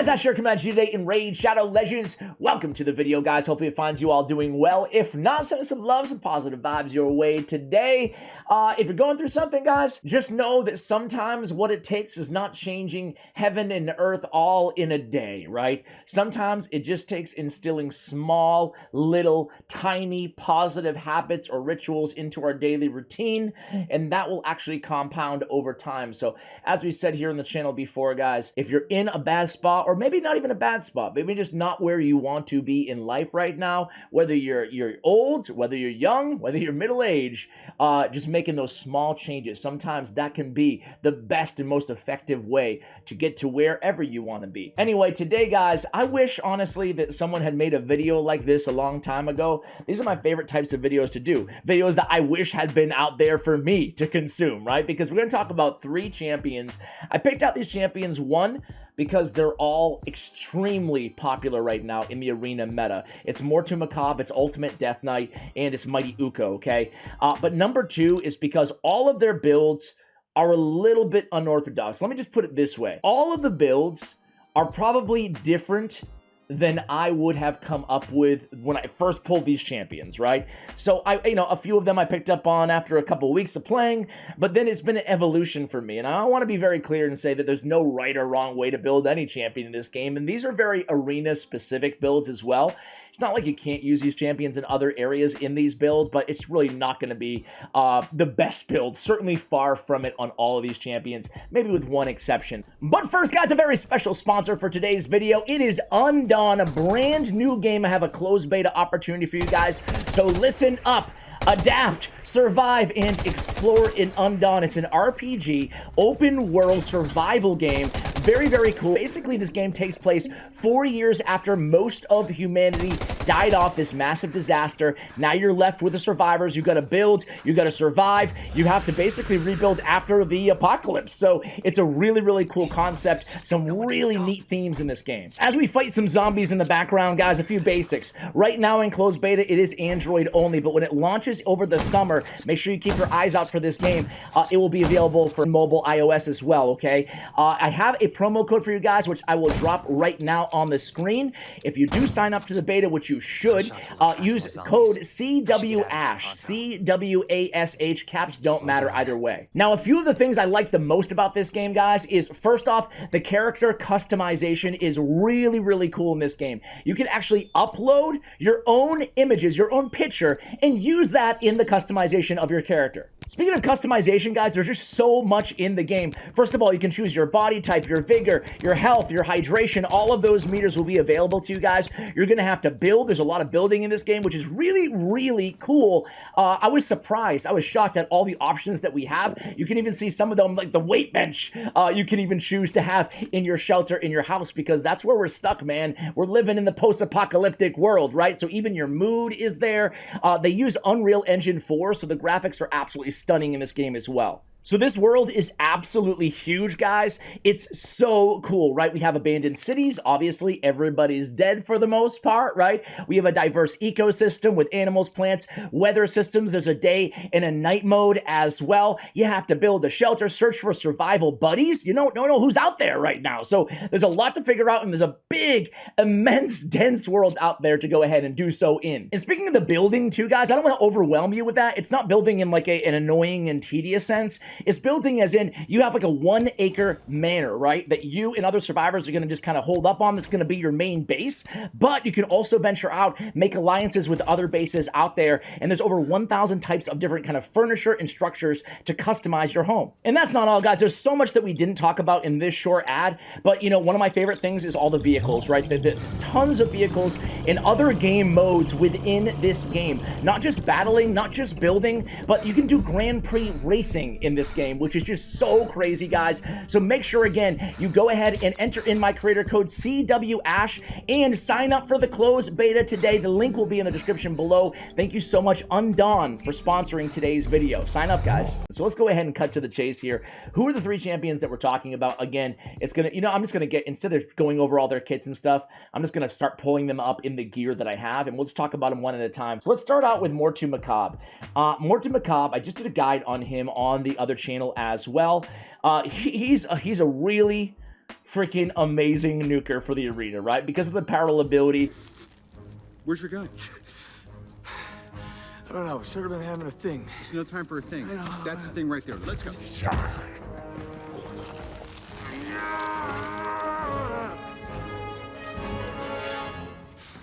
Guys, I sure come at you today in Raid Shadow Legends. Welcome to the video, guys. Hopefully it finds you all doing well. If not, send some love, some positive vibes your way today. If you're going through something, guys, just know that sometimes what it takes is not changing heaven and earth all in a day, right? Sometimes it just takes instilling small, little, tiny, positive habits or rituals into our daily routine, and that will actually compound over time. So, as we said here on the channel before, guys, if you're in a bad spot, or maybe not even a bad spot, maybe just not where you want to be in life right now, whether you're old, whether you're young, whether you're middle-aged, just making those small changes, sometimes that can be the best and most effective way to get to wherever you want to be. Anyway, today, guys, I wish, honestly, that someone had made a video like this a long time ago. These are my favorite types of videos to do. Videos that I wish had been out there for me to consume, right? Because we're going to talk about 3 champions. I picked out these champions, one, because they're all extremely popular right now in the arena meta. It's Mortu-Macaab, it's Ultimate Death Knight, and it's Mighty Uuko, okay? But number 2 is because all of their builds are a little bit unorthodox. Let me just put it this way. All of the builds are probably different than I would have come up with when I first pulled these champions, right? So a few of them I picked up on after a couple of weeks of playing, but then it's been an evolution for me. And I want to be very clear and say that there's no right or wrong way to build any champion in this game. And these are very arena specific builds as well. It's not like you can't use these champions in other areas in these builds, but it's really not going to be the best build. Certainly far from it on all of these champions, maybe with one exception. But first, guys, a very special sponsor for today's video. It is Undawn, a brand new game. I have a closed beta opportunity for you guys, so listen up. Adapt, survive, and explore in Undawn. It's an RPG, open world survival game. Very, very cool. Basically, this game takes place 4 years after most of humanity died off this massive disaster. Now you're left with the survivors. You gotta build, you gotta survive. You have to basically rebuild after the apocalypse. So it's a really, really cool concept. Some really neat themes in this game. As we fight some zombies in the background, guys, a few basics. Right now in closed beta, it is Android only, but when it launches over the summer, make sure you keep your eyes out for this game. It will be available for mobile iOS as well, okay? I have a promo code for you guys, which I will drop right now on the screen. If you do sign up to the beta, which you should, use code CWASH, C-W-A-S-H, caps don't matter either way. Now, a few of the things I like the most about this game, guys, is first off, the character customization is really, really cool in this game. You can actually upload your own images, your own picture, and use that in the customization of your character. Speaking of customization, guys, there's just so much in the game. First of all, you can choose your body type, your vigor, your health, your hydration. All of those meters will be available to you guys. You're going to have to build. There's a lot of building in this game, which is really, really cool. I was surprised. I was shocked at all the options that we have. You can even see some of them, like the weight bench. You can even choose to have in your shelter, in your house, because that's where we're stuck, man. We're living in the post-apocalyptic world, right? So even your mood is there. They use Unreal Engine 4, so the graphics are absolutely stunning in this game as well. So this world is absolutely huge, guys. It's so cool, right? We have abandoned cities. Obviously, everybody's dead for the most part, right? We have a diverse ecosystem with animals, plants, weather systems. There's a day and a night mode as well. You have to build a shelter, search for survival buddies. You don't know who's out there right now. So there's a lot to figure out, and there's a big, immense, dense world out there to go ahead and do so in. And speaking of the building too, guys, I don't want to overwhelm you with that. It's not building in like an annoying and tedious sense. It's building as in you have like a 1 acre manor, right? That you and other survivors are going to just kind of hold up on. That's going to be your main base. But you can also venture out, make alliances with other bases out there. And there's over 1,000 types of different kind of furniture and structures to customize your home. And that's not all, guys. There's so much that we didn't talk about in this short ad. But, one of my favorite things is all the vehicles, right? The tons of vehicles in other game modes within this game. Not just battling, not just building, but you can do Grand Prix racing in this game, which is just so crazy, guys. So make sure, again, you go ahead and enter in my creator code CWASH and sign up for the closed beta today. The link will be in the description below. Thank you so much, Undawn, for sponsoring today's video. Sign up, guys. So let's go ahead and cut to the chase here. Who are the 3 champions that we're talking about? Again, it's gonna, I'm just gonna get, instead of going over all their kits and stuff, I'm just gonna start pulling them up in the gear that I have, and we'll just talk about them one at a time. So let's start out with Mortu-Macaab. Mortu-Macaab, I just did a guide on him on the other channel as well. He's a really freaking amazing nuker for the arena, right? Because of the parallel ability. Where's your gun? I don't know. We should have been having a thing. There's no time for a thing. I know. That's the thing right there. Let's go.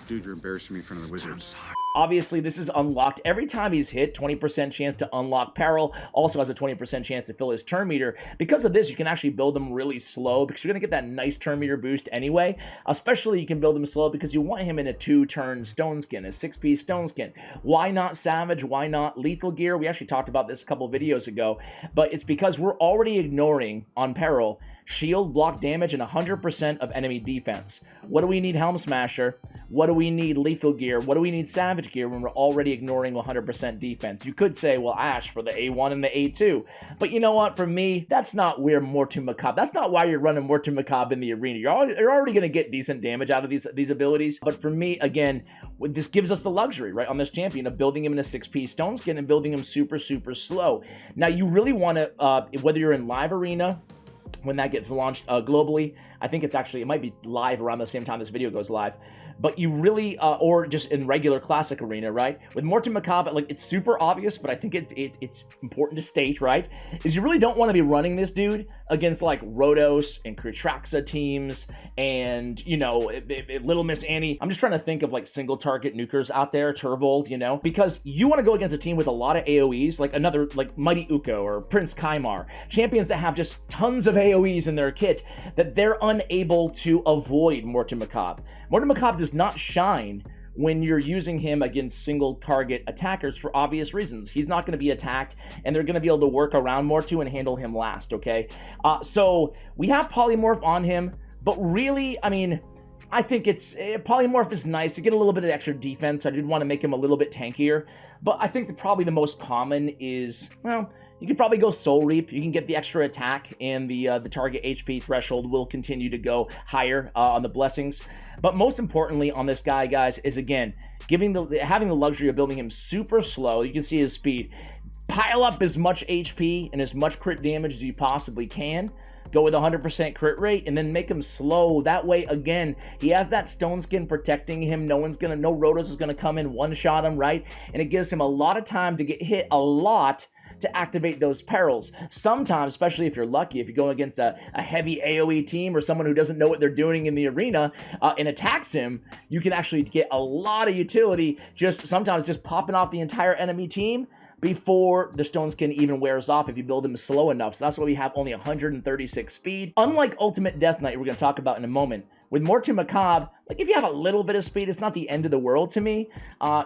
Dude, you're embarrassing me in front of the wizards. Obviously, this is unlocked every time he's hit, 20% chance to unlock peril, also has a 20% chance to fill his turn meter. Because of this, you can actually build him really slow because you're going to get that nice turn meter boost anyway. Especially, you can build him slow because you want him in a 2-turn stone skin, a 6-piece stone skin. Why not Savage? Why not Lethal Gear? We actually talked about this a couple videos ago, but it's because we're already ignoring on peril shield, block damage, and 100% of enemy defense. What do we need Helm Smasher? What do we need Lethal Gear? What do we need Savage Gear when we're already ignoring 100% defense? You could say, well, Ash for the A1 and the A2. But you know what? For me, that's not where Mortu-Macaab. That's not why you're running Mortu-Macaab in the arena. You're already going to get decent damage out of these abilities. But for me, again, this gives us the luxury, right, on this champion of building him in a 6-piece stone skin and building him super, super slow. Now, you really want to, whether you're in live arena, when that gets launched globally, I think it might be live around the same time this video goes live, but you really, or just in regular classic arena, right? With Mortu-Macaab, like, it's super obvious, but I think it's important to state, right? Is you really don't want to be running this dude against, like, Rhodos and Kratraxa teams and, you know, Little Miss Annie. I'm just trying to think of, like, single target nukers out there, Turvold, you know? Because you want to go against a team with a lot of AoEs, like another, like, Mighty Uuko or Prince Kaimar, champions that have just tons of AoEs in their kit that they're unable to avoid Mortu-Macaab. Mortu-Macaab does not shine when you're using him against single target attackers for obvious reasons. He's not going to be attacked, and they're going to be able to work around Mortu and handle him last, okay? So we have Polymorph on him, but really, I mean, I think Polymorph is nice. You get a little bit of extra defense. I did want to make him a little bit tankier, but I think probably the most common is, well, you could probably go Soul Reap. You can get the extra attack, and the target HP threshold will continue to go higher on the blessings. But most importantly on this guy, guys, is again having the luxury of building him super slow. You can see his speed. Pile up as much HP and as much crit damage as you possibly can. Go with 100% crit rate and then make him slow. That way, again, he has that stone skin protecting him. No Rhodos is gonna come in one-shot him, right? And it gives him a lot of time to get hit a lot to activate those perils. Sometimes, especially if you're lucky, if you go against a heavy AoE team or someone who doesn't know what they're doing in the arena and attacks him, you can actually get a lot of utility sometimes just popping off the entire enemy team before the stone skin even wears off if you build him slow enough. So that's why we have only 136 speed. Unlike Ultimate Death Knight, we're going to talk about in a moment, with Mortu-Macaab, like, if you have a little bit of speed, it's not the end of the world to me.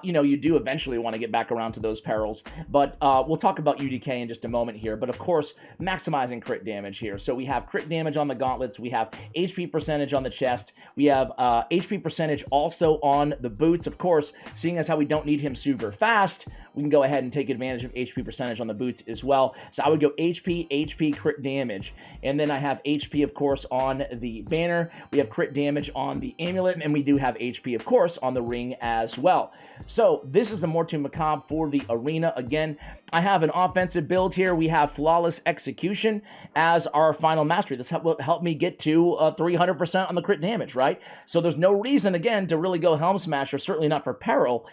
You know, you do eventually want to get back around to those perils, but we'll talk about UDK in just a moment here. But of course, maximizing crit damage here. So we have crit damage on the gauntlets, we have HP percentage on the chest, we have HP percentage also on the boots. Of course, seeing as how we don't need him super fast, we can go ahead and take advantage of HP percentage on the boots as well. So I would go HP, crit damage, and then I have HP, of course, on the banner. We have crit damage on the amulet, and we do have HP, of course, on the ring as well. So this is the Mortu-Macaab for the arena. Again, I have an offensive build here. We have Flawless Execution as our final mastery. This will help me get to 300% on the crit damage, right? So there's no reason, again, to really go Helm Smasher, certainly not for peril.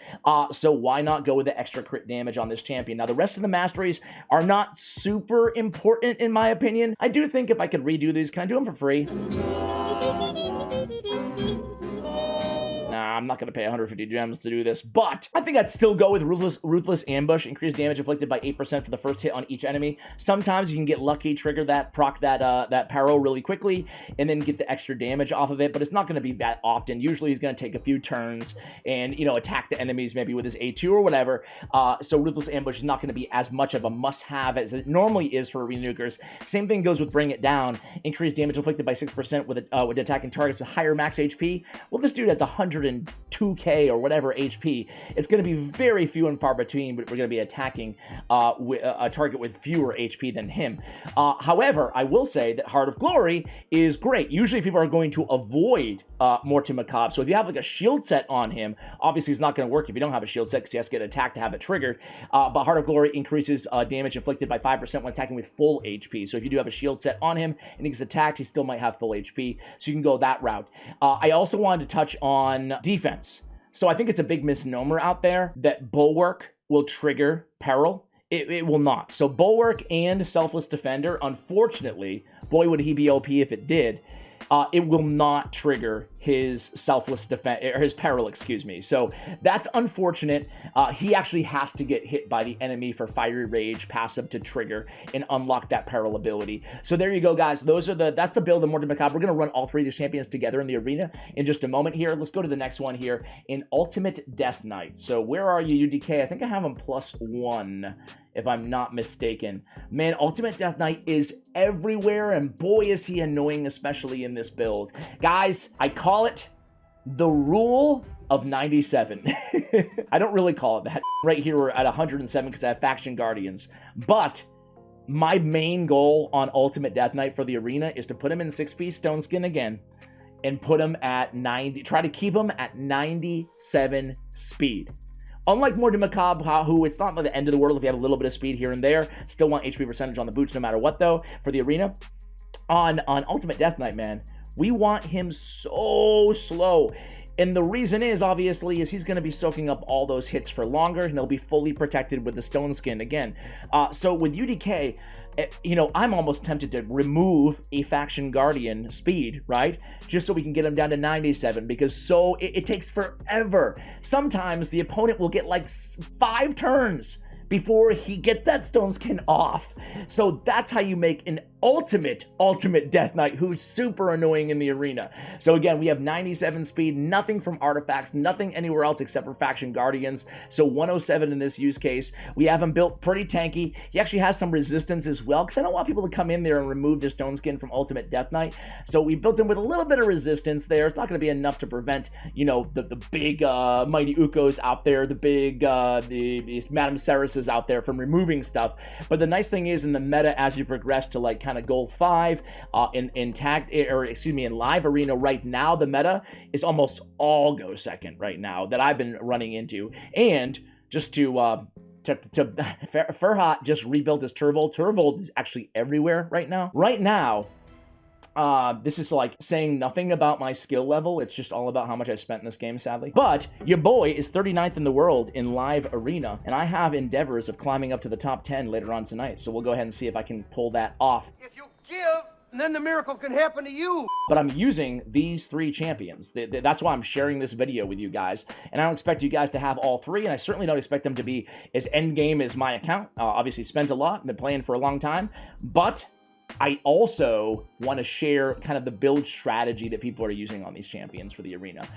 So why not go with the extra crit damage on this champion? Now, the rest of the masteries are not super important, in my opinion. I do think if I could redo these, can I do them for free? Nah, I'm not going to pay 150 gems to do this, but I think I'd still go with Ruthless Ambush. Increased damage inflicted by 8% for the first hit on each enemy. Sometimes you can get lucky, trigger that, proc that peril really quickly, and then get the extra damage off of it, but it's not going to be that often. Usually he's going to take a few turns and, you know, attack the enemies maybe with his A2 or whatever. So Ruthless Ambush is not going to be as much of a must-have as it normally is for arena nukers. Same thing goes with Bring It Down. Increased damage inflicted by 6% with attacking targets with higher max HP. Well, this dude has 110 2k or whatever HP, it's going to be very few and far between, but we're going to be attacking a target with fewer HP than him. However, I will say that Heart of Glory is great. Usually people are going to avoid Mortu-Macaab, so if you have like a shield set on him, obviously it's not going to work if you don't have a shield set because he has to get attacked to have it triggered, but Heart of Glory increases damage inflicted by 5% when attacking with full HP, so if you do have a shield set on him and he gets attacked, he still might have full HP, so you can go that route. I also wanted to touch on defense. So I think it's a big misnomer out there that Bulwark will trigger Peril. It will not. So Bulwark and Selfless Defender, unfortunately, boy would he be OP if it did, it will not trigger his Selfless Defense, or his Peril, excuse me. So that's unfortunate. He actually has to get hit by the enemy for Fiery Rage passive to trigger and unlock that Peril ability. So there you go, guys. That's the build of Mortu-Macaab. We're going to run all three of these champions together in the arena in just a moment here. Let's go to the next one here in Ultimate Death Knight. So where are you, UDK? I think I have him +1. If I'm not mistaken. Man, Ultimate Death Knight is everywhere, and boy is he annoying, especially in this build. Guys, I call it the rule of 97. I don't really call it that. Right here we're at 107 because I have Faction Guardians. But my main goal on Ultimate Death Knight for the arena is to put him in 6-piece stone skin again and put him at 90, try to keep him at 97 speed. Unlike Mortu-Macaab, who it's not like the end of the world if you have a little bit of speed here and there. Still want HP percentage on the boots no matter what, though, for the arena. On Ultimate Death Knight, man, we want him so slow. And the reason is, obviously, is he's going to be soaking up all those hits for longer, and he'll be fully protected with the stone skin again. So with UDK, you know, I'm almost tempted to remove a Faction Guardian speed, right? Just so we can get him down to 97, because it takes forever. Sometimes the opponent will get like 5 turns before he gets that stone skin off. So that's how you make an ultimate Death Knight who's super annoying in the arena. So again, we have 97 speed, nothing from artifacts, nothing anywhere else except for Faction Guardians. So 107 in this use case. We have him built pretty tanky. He actually has some resistance as well, because I don't want people to come in there and remove the stone skin from Ultimate Death Knight. So we built him with a little bit of resistance there. It's not going to be enough to prevent, you know, the big Mighty Uukos out there, the big the Madame Cereses out there from removing stuff. But the nice thing is, in the meta, as you progress to like kind of gold 5 in live arena right now, the meta is almost all go second right now that I've been running into. And just to Ferhat just rebuilt his Turvold. Turvold is actually everywhere right now. This is like saying nothing about my skill level. It's just all about how much I spent in this game, sadly. But your boy is 39th in the world in live arena, and I have endeavors of climbing up to the top 10 later on tonight. So we'll go ahead and see if I can pull that off. If you give, then the miracle can happen to you. But I'm using these 3 champions. That's why I'm sharing this video with you guys. And I don't expect you guys to have all 3, and I certainly don't expect them to be as endgame as my account. Obviously spent a lot, been playing for a long time, but I also want to share kind of the build strategy that people are using on these champions for the arena.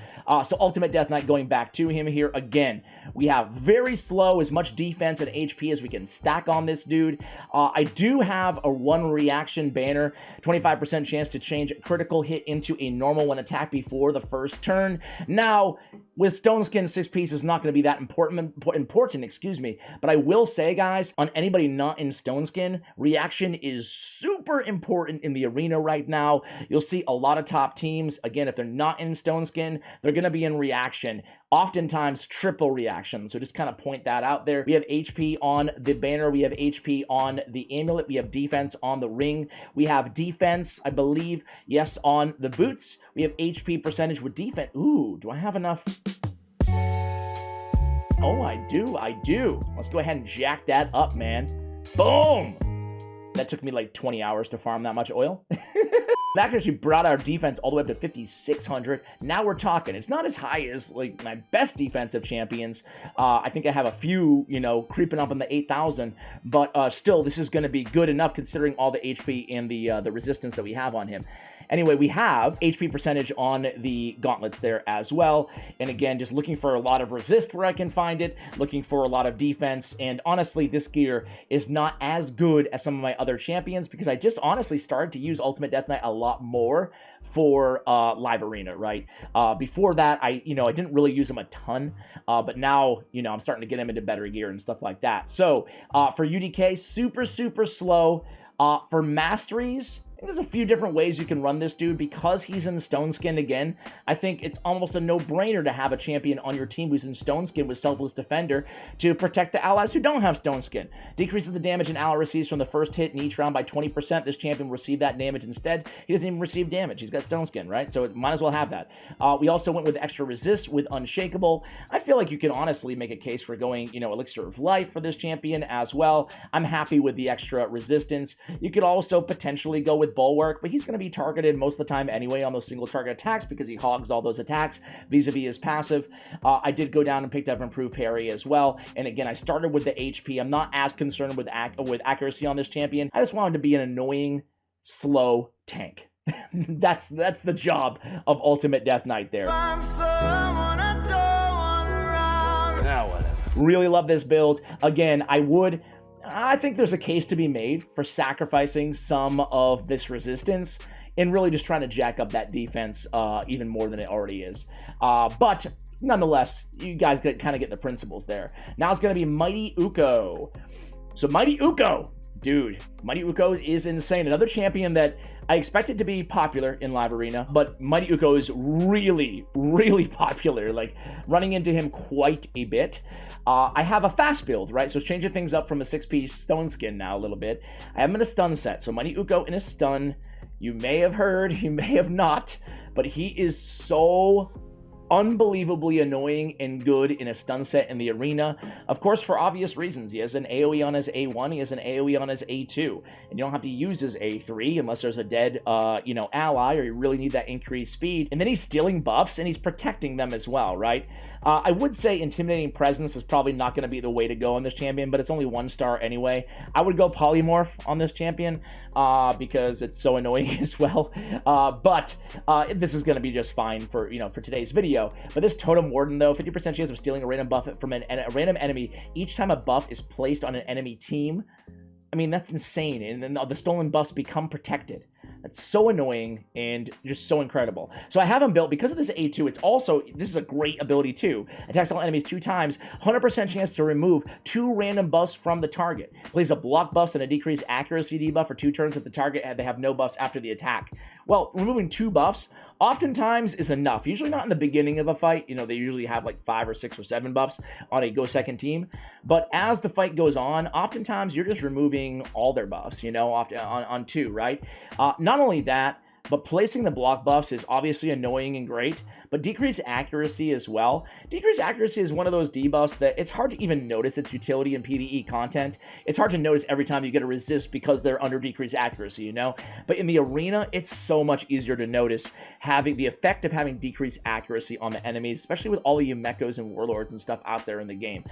So Ultimate Death Knight, going back to him here again, we have very slow, as much defense and HP as we can stack on this dude. I do have a 1 reaction banner, 25% chance to change a critical hit into a normal when attacked before the first turn. Now, with Stone Skin, 6-piece is not going to be that important, excuse me. But I will say, guys, on anybody not in Stone Skin, reaction is super important in the arena right now. You'll see a lot of top teams, again, if they're not in Stone Skin, they're going to be in reaction. Oftentimes triple reaction, so just kind of point that out there. We have HP on the banner, we have HP on the amulet, we have defense on the ring, we have defense, I believe, yes, on the boots. We have HP percentage with defense. Ooh, do I have enough? Oh, I do. Let's go ahead and jack that up, man. Boom! That took me like 20 hours to farm that much oil. That actually brought our defense all the way up to 5,600. Now we're talking. It's not as high as like my best defensive champions. I think I have a few, you know, creeping up in the 8,000, but still, this is going to be good enough considering all the HP and the resistance that we have on him. Anyway, we have HP percentage on the gauntlets there as well. And again, just looking for a lot of resist where I can find it, looking for a lot of defense. And honestly, this gear is not as good as some of my other champions because I just honestly started to use Ultimate Death Knight a lot more for Live Arena, right? Before that, I didn't really use him a ton, but now, I'm starting to get him into better gear and stuff like that. So for UDK, super, super slow. For masteries, I think there's a few different ways you can run this dude. Because he's in Stone Skin again, I think it's almost a no-brainer to have a champion on your team who's in Stone Skin with Selfless Defender to protect the allies who don't have Stone Skin. Decreases the damage an ally receives from the first hit in each round by 20%. This champion will receive that damage instead. He doesn't even receive damage. He's got Stone Skin, right? So it might as well have that. We also went with extra resist with Unshakable. I feel like you can honestly make a case for going, Elixir of Life for this champion as well. I'm happy with the extra resistance. You could also potentially go with Bulwark, but he's going to be targeted most of the time anyway on those single target attacks because he hogs all those attacks vis-a-vis his passive. I did go down and picked up Improved Parry as well. And again, I started with the HP. I'm not as concerned with accuracy on this champion. I just wanted to be an annoying, slow tank. That's the job of Ultimate Death Knight there. Now whatever. Really love this build. Again, I think there's a case to be made for sacrificing some of this resistance and really just trying to jack up that defense even more than it already is. But nonetheless, you guys kind of get the principles there. Now it's going to be Mighty Uuko. So Mighty Uuko, dude, Mighty Uuko is insane. Another champion that I expected to be popular in Live Arena, but Mighty Uuko is really, really popular, like running into him quite a bit. I have a fast build, right? So it's changing things up from a 6-piece Stone Skin now a little bit. I have him in a stun set. So Mighty Uuko in a stun. You may have heard, you may have not, but he is so unbelievably annoying and good in a stun set in the arena. Of course, for obvious reasons. He has an AoE on his A1, he has an AoE on his A2, and you don't have to use his A3 unless there's a dead, ally, or you really need that increased speed. And then he's stealing buffs, and he's protecting them as well, right? I would say Intimidating Presence is probably not going to be the way to go on this champion, but it's only 1 star anyway. I would go Polymorph on this champion because it's so annoying as well. But this is going to be just fine for today's video. But this Totem Warden, though, 50% chance of stealing a random buff from a random enemy each time a buff is placed on an enemy team. I mean, that's insane. And then the stolen buffs become protected. That's so annoying and just so incredible. So I have him built because of this A2. This is a great ability too. Attacks all enemies 2 times, 100% chance to remove 2 random buffs from the target. Plays a block buffs and a decreased accuracy debuff for 2 turns if the target they have no buffs after the attack. Well, removing 2 buffs oftentimes is enough. Usually not in the beginning of a fight. They usually have like 5 or 6 or 7 buffs on a go second team. But as the fight goes on, oftentimes you're just removing all their buffs, on 2, right? Not only that, but placing the block buffs is obviously annoying and great, but decreased accuracy as well. Decreased accuracy is one of those debuffs that it's hard to even notice its utility in PvE content. It's hard to notice every time you get a resist because they're under decreased accuracy, But in the arena, it's so much easier to notice having the effect of having decreased accuracy on the enemies, especially with all of you mechos and warlords and stuff out there in the game.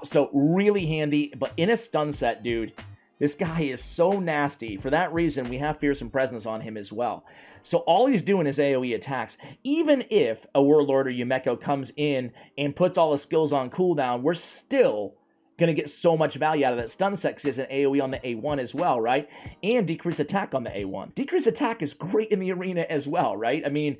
So really handy, but in a stun set, dude, this guy is so nasty. For that reason, we have Fearsome Presence on him as well. So all he's doing is AoE attacks. Even if a Warlord or Yumeko comes in and puts all his skills on cooldown, we're still going to get so much value out of that stun set because he has an AoE on the A1 as well, right? And decreased attack on the A1. Decreased attack is great in the arena as well, right? I mean,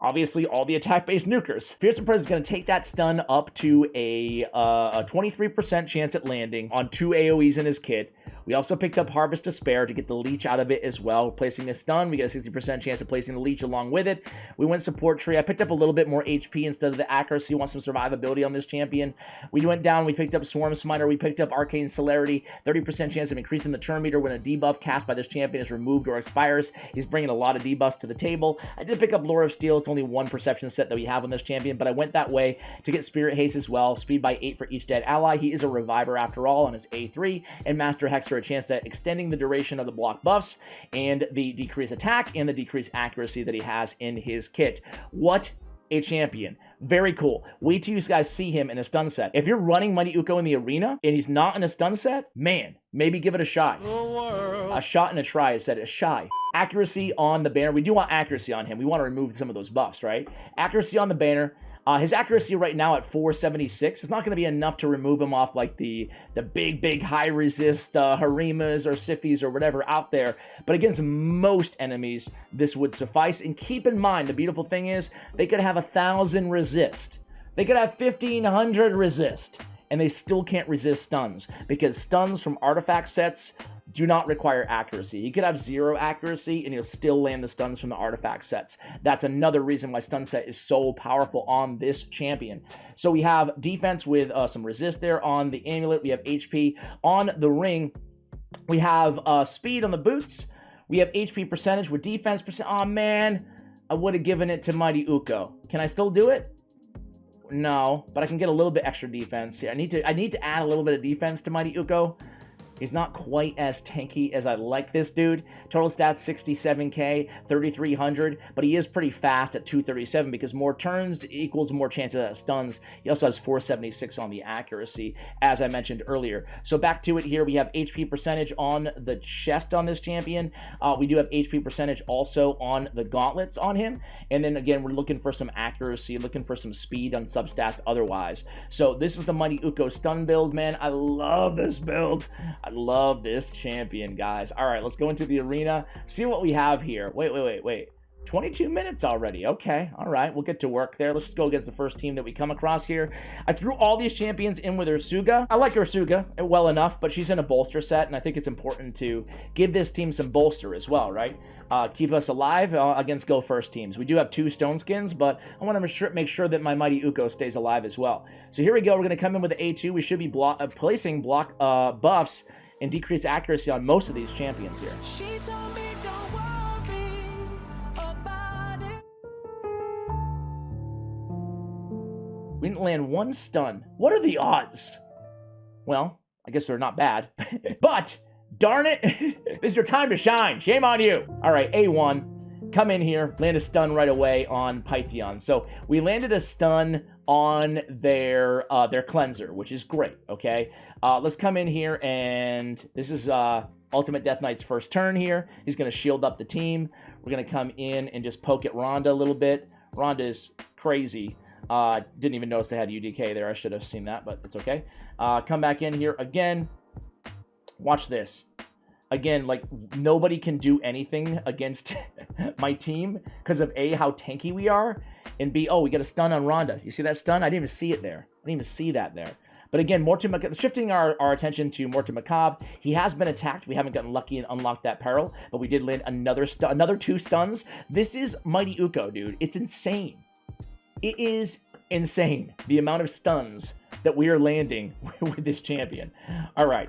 obviously, all the attack-based nukers. Fearsome Presence is going to take that stun up to a 23% chance at landing on 2 AoEs in his kit. We also picked up Harvest Despair to get the leech out of it as well. Placing a stun, we get a 60% chance of placing the leech along with it. We went support tree. I picked up a little bit more HP instead of the accuracy. Want some survivability on this champion. We went down, we picked up Swarm Smiter, we picked up Arcane Celerity, 30% chance of increasing the turn meter when a debuff cast by this champion is removed or expires. He's bringing a lot of debuffs to the table. I did pick up Lore of Steel. It's only 1 perception set that we have on this champion, but I went that way to get Spirit Haste as well. Speed by 8 for each dead ally. He is a reviver after all on his A3, and Master Hexer a chance at extending the duration of the block buffs and the decreased attack and the decreased accuracy that he has in his kit. What a champion. Very cool. Wait till you guys see him in a stun set. If you're running Mighty Uuko in the arena and he's not in a stun set, man, maybe give it a shot. A shot and a try. I said a shy. Accuracy on the banner. We do want accuracy on him. We want to remove some of those buffs, right? Accuracy on the banner. His accuracy right now at 476 is not going to be enough to remove him off like the big high resist Harimas or Sifis or whatever out there. But against most enemies, this would suffice. And keep in mind, the beautiful thing is they could have 1,000 resist. They could have 1,500 resist. And they still can't resist stuns, because stuns from artifact sets do not require accuracy. You could have 0 accuracy and you'll still land the stuns from the artifact sets. That's another reason why stun set is so powerful on this champion. So we have defense with some resist there on the amulet. We have HP on the ring. We have speed on the boots. We have HP percentage with defense percent. Oh man, I would have given it to Mighty Uuko. Can I still do it? No, but I can get a little bit extra defense here. I need to add a little bit of defense to Mighty Uuko. He's not quite as tanky as I like this dude. Total stats 67k, 3,300, but he is pretty fast at 237 because more turns equals more chances at stuns. He also has 476 on the accuracy, as I mentioned earlier. So back to it here, we have HP percentage on the chest on this champion. We do have HP percentage also on the gauntlets on him. And then again, we're looking for some accuracy, looking for some speed on substats otherwise. So this is the Mighty Uuko stun build, man. I love this build. I love this champion, guys. All right, let's go into the arena, see what we have here. Wait. 22 minutes already. Okay, all right, we'll get to work there. Let's just go against the first team that we come across here. I threw all these champions in with Ursuga. I like Ursuga well enough, but she's in a bolster set, and I think it's important to give this team some bolster as well, right? Keep us alive against go first teams. We do have 2 stone skins, but I want to make sure that my Mighty Uuko stays alive as well. So here we go. We're going to come in with the A2. We should be placing block buffs and decrease accuracy on most of these champions here. She told me don't worry about it. We didn't land 1 stun. What are the odds? Well, I guess they're not bad. But, darn it, this is your time to shine. Shame on you. All right, A1, come in here, land a stun right away on Pythion. So we landed a stun on their cleanser, which is great, okay? Let's come in here, and this is Ultimate Death Knight's first turn here. He's going to shield up the team. We're going to come in and just poke at Rhonda a little bit. Rhonda is crazy. Didn't even notice they had UDK there. I should have seen that, but it's okay. Come back in here again. Watch this. Again, like, nobody can do anything against my team because of A, how tanky we are, and B, oh, we got a stun on Rhonda. You see that stun? I didn't even see it there. I didn't even see that there. But again, Mortu-Macaab, shifting our attention to Mortu-Macaab. He has been attacked. We haven't gotten lucky and unlocked that peril, but we did land another 2 stuns. This is Mighty Uuko, dude. It's insane. It is insane, the amount of stuns that we are landing with this champion. All right.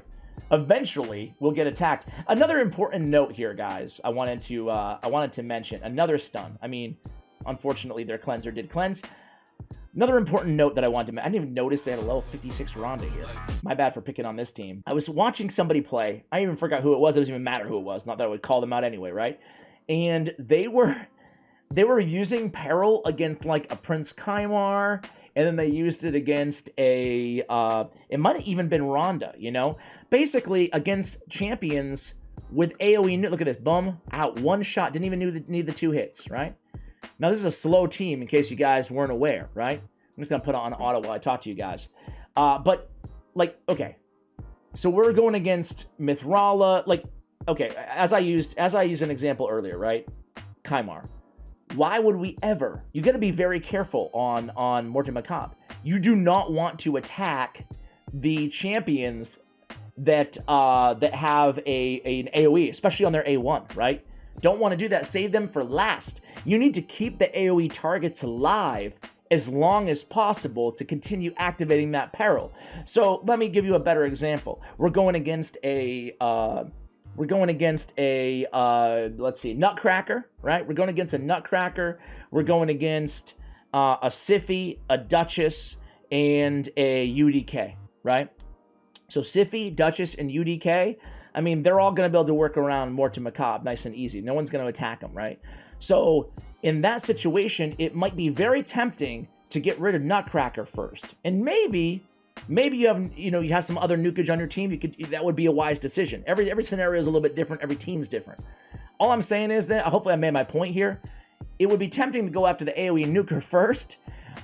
Eventually, we'll get attacked. Another important note here, guys. I wanted to mention another stun. I mean, unfortunately, their cleanser did cleanse. Another important note that I wanted to mention. I didn't even notice they had a level 56 Rhonda here. My bad for picking on this team. I was watching somebody play. I even forgot who it was. It doesn't even matter who it was. Not that I would call them out anyway, right? And they were using peril against like a Prince Kaimar, and then they used it against a, it might have even been Rhonda, you know? Basically, against champions with AoE, look at this, boom, out, 1 shot, didn't even need the 2 hits, right? Now, this is a slow team, in case you guys weren't aware, right? I'm just gonna put it on auto while I talk to you guys. But, like, okay. So we're going against Mithrala, like, okay, as I used an example earlier, right? Kaimar. Why would we ever? You got to be very careful on Mortu-Macaab. You do not want to attack the champions that have an AoE, especially on their A1, right? Don't want to do that. Save them for last. You need to keep the AoE targets alive as long as possible to continue activating that peril. So let me give you a better example. We're going against a let's see, Nutcracker, right? We're going against a Nutcracker. We're going against a Siffy, a Duchess, and a UDK, right? So Siffy, Duchess, and UDK, I mean, they're all going to be able to work around Mortu-Macaab nice and easy. No one's going to attack them, right? So in that situation, it might be very tempting to get rid of Nutcracker first. And maybe you have some other nukage on your team. That would be a wise decision. Every scenario is a little bit different. Every team's different. All I'm saying is that hopefully I made my point here. It would be tempting to go after the AoE nuker first,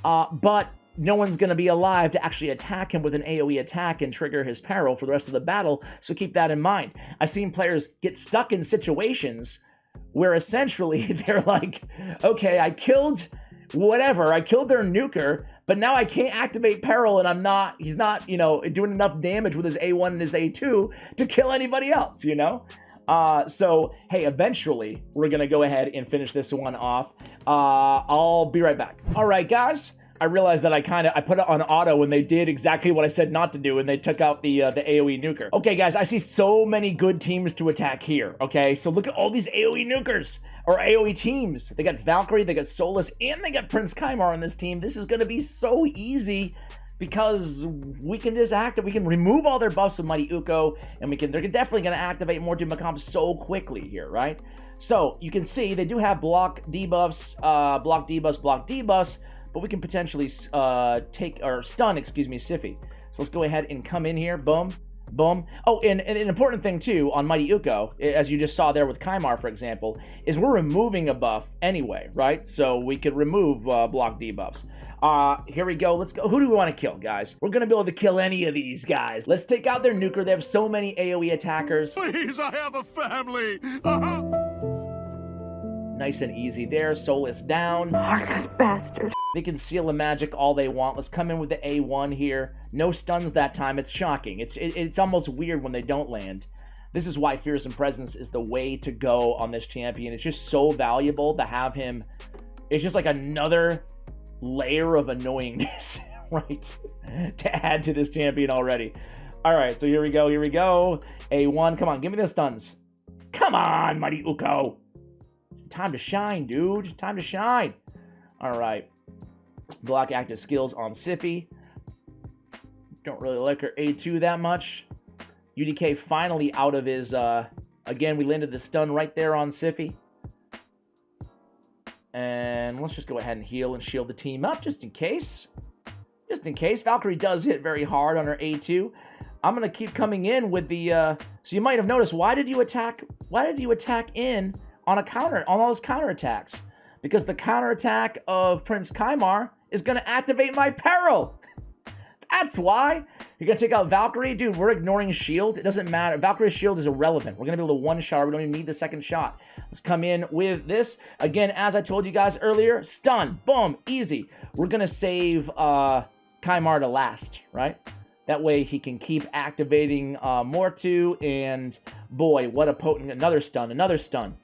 but no one's going to be alive to actually attack him with an AoE attack and trigger his peril for the rest of the battle, so keep that in mind. I've seen players get stuck in situations where essentially they're like, okay, I killed whatever, I killed their nuker, but now I can't activate peril, and he's not, you know, doing enough damage with his A1 and his A2 to kill anybody else, you know? So, hey, eventually, we're gonna go ahead and finish this one off. I'll be right back. All right, guys. I realized that I put it on auto when they did exactly what I said not to do, and they took out the AoE nuker. Okay, guys, I see so many good teams to attack here, okay? So look at all these AoE nukers, or AoE teams. They got Valkyrie, they got Solus, and they got Prince Kaimar on this team. This is gonna be so easy because we can just we can remove all their buffs with Mighty Uuko, and they're definitely gonna activate Mortu-Macaab so quickly here, right? So you can see they do have block debuffs, block debuffs, but we can potentially stun, excuse me, Siphi. So let's go ahead and come in here, boom, boom. Oh, and an important thing too on Mighty Uuko, as you just saw there with Kaimar, for example, is we're removing a buff anyway, right? So we could remove block debuffs. Here we go, let's go. Who do we want to kill, guys? We're gonna be able to kill any of these guys. Let's take out their nuker. They have so many AoE attackers. Please, I have a family. Nice and easy there. Solus down. Heartless bastard. They can seal the magic all they want. Let's come in with the A1 here. No stuns that time. It's shocking. It's almost weird when they don't land. This is why Fearsome Presence is the way to go on this champion. It's just so valuable to have him. It's just like another layer of annoyingness, right? To add to this champion already. All right, so here we go. Here we go. A1. Come on, give me the stuns. Come on, Mighty Uuko. Time to shine, dude. Time to shine. All right. Block active skills on Siphi. Don't really like her A2 that much. UDK finally out of his, again, we landed the stun right there on Siphi. And let's just go ahead and heal and shield the team up just in case. Just in case. Valkyrie does hit very hard on her A2. I'm going to keep coming in with the, so you might have noticed, why did you attack in on all those counterattacks? Because the counterattack of Prince Kaimar is going to activate my peril. That's why. You're going to take out Valkyrie? Dude, we're ignoring shield. It doesn't matter. Valkyrie's shield is irrelevant. We're going to be able to one-shot. We don't even need the second shot. Let's come in with this. Again, as I told you guys earlier, stun. Boom. Easy. We're going to save Kaimar to last, right? That way he can keep activating Mortu, and boy, what a potent, another stun.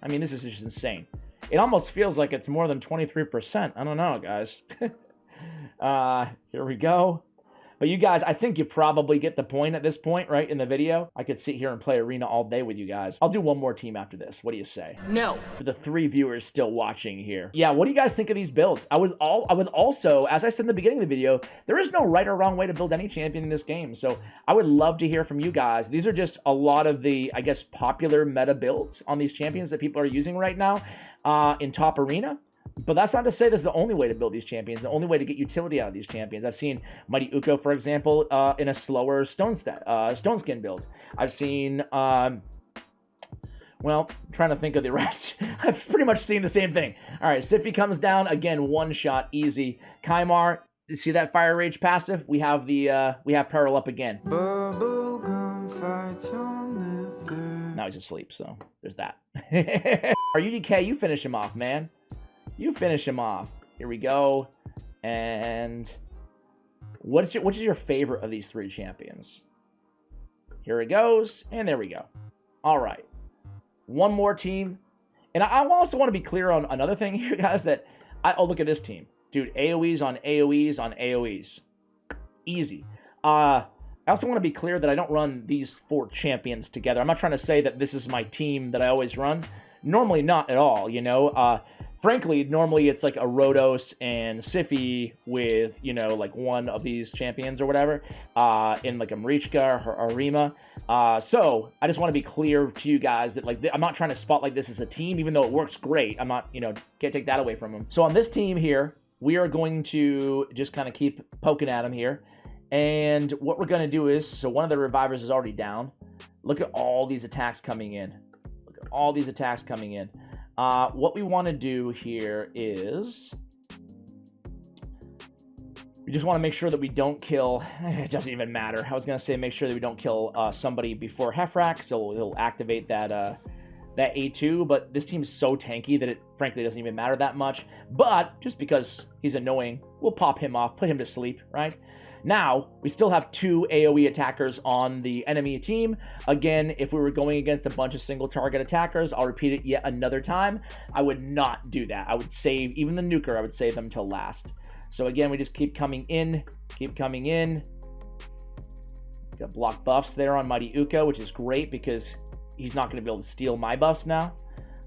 I mean, this is just insane. It almost feels like it's more than 23%. I don't know, guys. Here we go. But you guys, I think you probably get the point at this point, right, in the video. I could sit here and play Arena all day with you guys. I'll do one more team after this. What do you say? No. For the 3 viewers still watching here. Yeah, what do you guys think of these builds? I would also, as I said in the beginning of the video, there is no right or wrong way to build any champion in this game. So I would love to hear from you guys. These are just a lot of the, I guess, popular meta builds on these champions that people are using right now in top Arena. But that's not to say this is the only way to build these champions, the only way to get utility out of these champions. I've seen Mighty Uuko, for example, in a slower stone skin build. I've seen, well, I'm trying to think of the rest. I've pretty much seen the same thing. All right, Siphi comes down, again, one shot, easy. Kaimar, you see that Fire Rage passive? We have the, we have Peril up again. Bubblegum fights on the third. Now he's asleep, so there's that. Our UDK, you finish him off, man. You finish him off. Here we go. And which is your favorite of these 3 champions? Here it goes. And there we go. All right. One more team. And I also want to be clear on another thing here, guys, that oh, look at this team. Dude, AoEs on AoEs on AoEs. Easy. I also want to be clear that I don't run these 4 champions together. I'm not trying to say that this is my team that I always run. Normally not at all, you know. Frankly, normally it's like a Rhodos and Siphi with, you know, like one of these champions or whatever, in like a Marichka or Arima. So I just want to be clear to you guys that, like, I'm not trying to spotlight this as a team, even though it works great. I'm not, you know, can't take that away from them. So on this team here, we are going to just kind of keep poking at them here. And what we're going to do is, so one of the revivers is already down. Look at all these attacks coming in. All these attacks coming in. What we want to do here is We just want to make sure that we don't kill... It doesn't even matter. I was going to say make sure that we don't kill somebody before Hefrak, so he'll activate that A2, but this team is so tanky that it frankly doesn't even matter that much. But just because he's annoying, we'll pop him off, put him to sleep, right? Now, we still have 2 AoE attackers on the enemy team. Again, if we were going against a bunch of single target attackers, I'll repeat it yet another time, I would not do that. I would save, even the nuker, I would save them till last. So again, we just keep coming in, keep coming in. Got block buffs there on Mighty Uuko, which is great because he's not going to be able to steal my buffs now.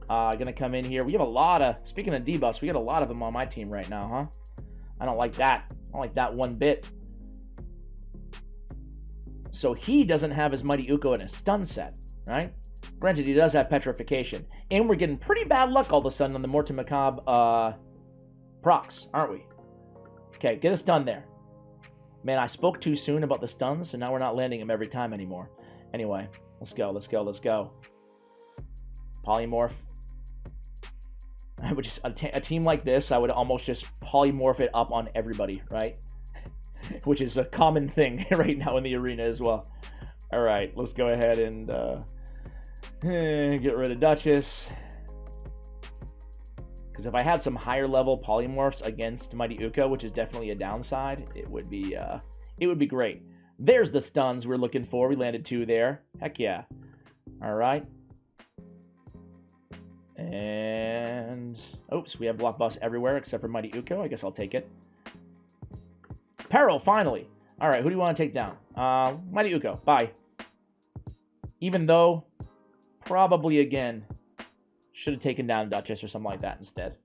Gonna come in here. We have a lot of, speaking of debuffs, we got a lot of them on my team right now, huh? I don't like that. I don't like that one bit. So he doesn't have his Mighty Uuko in his stun set, right? Granted, he does have petrification. And we're getting pretty bad luck all of a sudden on the Mortu-Macaab procs, aren't we? Okay, get a stun there. Man, I spoke too soon about the stuns, so now we're not landing them every time anymore. Anyway, let's go, let's go, let's go. Polymorph. Which is a team like this, I would almost just polymorph it up on everybody, right? Which is a common thing right now in the arena as well. All right, let's go ahead and get rid of Duchess. Because if I had some higher level polymorphs against Mighty Uuko, which is definitely a downside, it would be great. There's the stuns we're looking for. We landed 2 there. Heck yeah. All right. And oops, we have block buffs everywhere except for Mighty Uuko. I guess I'll take it. Peril, finally. All right, who do you want to take down? Mighty Uuko. Bye. Even though, probably again, should have taken down Duchess or something like that instead.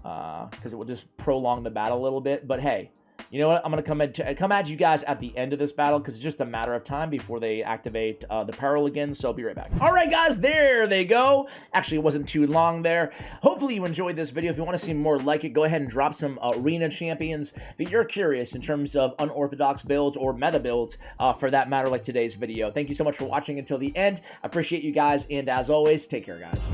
Because it will just prolong the battle a little bit. But hey, you know what? I'm going to come at you guys at the end of this battle because it's just a matter of time before they activate the Peril again, so I'll be right back. All right, guys, there they go. Actually, it wasn't too long there. Hopefully you enjoyed this video. If you want to see more like it, go ahead and drop some arena champions that you're curious in terms of unorthodox builds or meta builds for that matter, like today's video. Thank you so much for watching until the end. I appreciate you guys, and as always, take care, guys.